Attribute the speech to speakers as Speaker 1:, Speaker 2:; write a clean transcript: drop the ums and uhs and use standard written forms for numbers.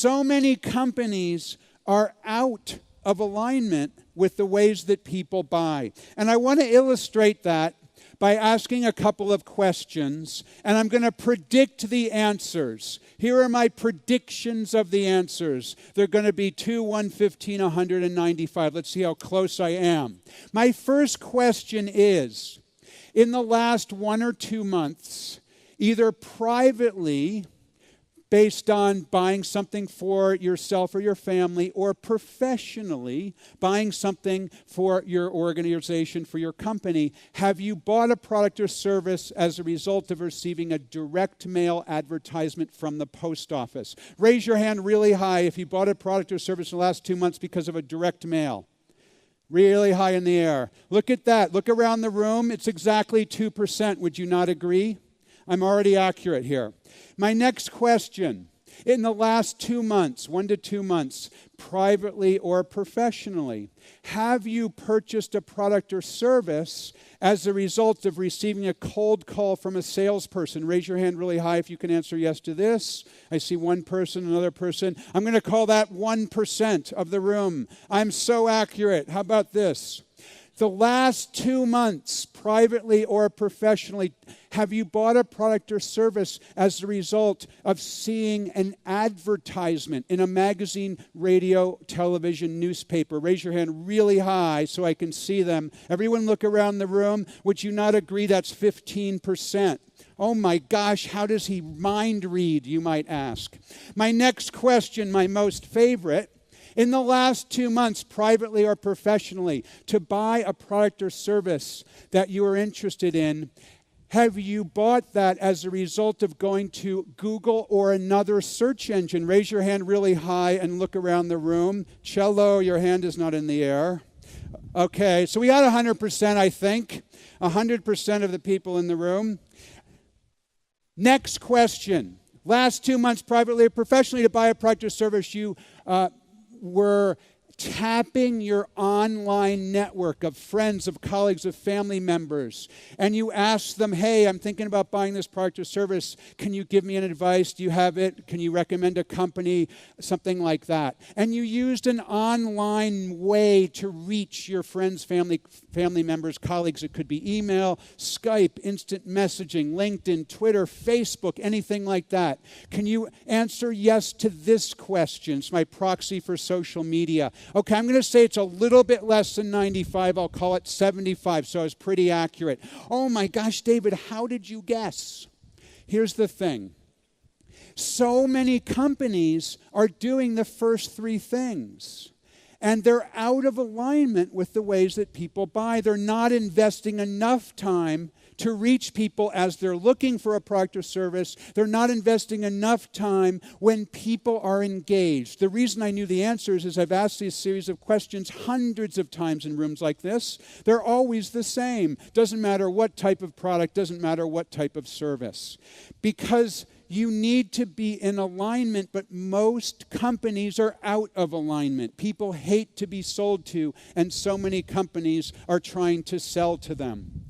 Speaker 1: So many companies are out of alignment with the ways that people buy. And I want to illustrate that by asking a couple of questions, and I'm going to predict the answers. Here are my predictions of the answers. They're going to be 2, 115, 195. Let's see how close I am. My first question is, in the last 1 or 2 months, either privately, based on buying something for yourself or your family, or professionally, buying something for your organization, for your company, have you bought a product or service as a result of receiving a direct mail advertisement from the post office? Raise your hand really high if you bought a product or service in the last 2 months because of a direct mail. Really high in the air. Look at that. Look around the room. It's exactly 2%. Would you not agree? I'm already accurate here. My next question, in the last 2 months, 1 to 2 months, privately or professionally, have you purchased a product or service as a result of receiving a cold call from a salesperson? Raise your hand really high if you can answer yes to this. I see one person, another person. I'm going to call that 1% of the room. I'm so accurate. How about this? The last 2 months, privately or professionally, have you bought a product or service as a result of seeing an advertisement in a magazine, radio, television, newspaper? Raise your hand really high so I can see them. Everyone look around the room. Would you not agree that's 15%? Oh my gosh, how does he mind read, you might ask. My next question, my most favorite. In the last 2 months, privately or professionally, to buy a product or service that you are interested in, have you bought that as a result of going to Google or another search engine? Raise your hand really high and look around the room. Cello, your hand is not in the air. Okay, so we got 100%, I think. 100% of the people in the room. Next question. Last 2 months, privately or professionally, to buy a product or service, you were tapping your online network of friends, of colleagues, of family members, and you asked them, hey, I'm thinking about buying this product or service. Can you give me an advice? Do you have it? Can you recommend a company? Something like that. And you used an online way to reach your friends, family members, colleagues. It could be email, Skype, instant messaging, LinkedIn, Twitter, Facebook, anything like that. Can you answer yes to this question? It's my proxy for social media. Okay, I'm going to say it's a little bit less than 95. I'll call it 75, so I was pretty accurate. Oh my gosh, David, how did you guess? Here's the thing. So many companies are doing the first 3 things, and they're out of alignment with the ways that people buy. They're not investing enough time to reach people as they're looking for a product or service. They're not investing enough time when people are engaged. The reason I knew the answers is I've asked these series of questions hundreds of times in rooms like this. They're always the same. Doesn't matter what type of product, doesn't matter what type of service. Because you need to be in alignment, but most companies are out of alignment. People hate to be sold to, and so many companies are trying to sell to them.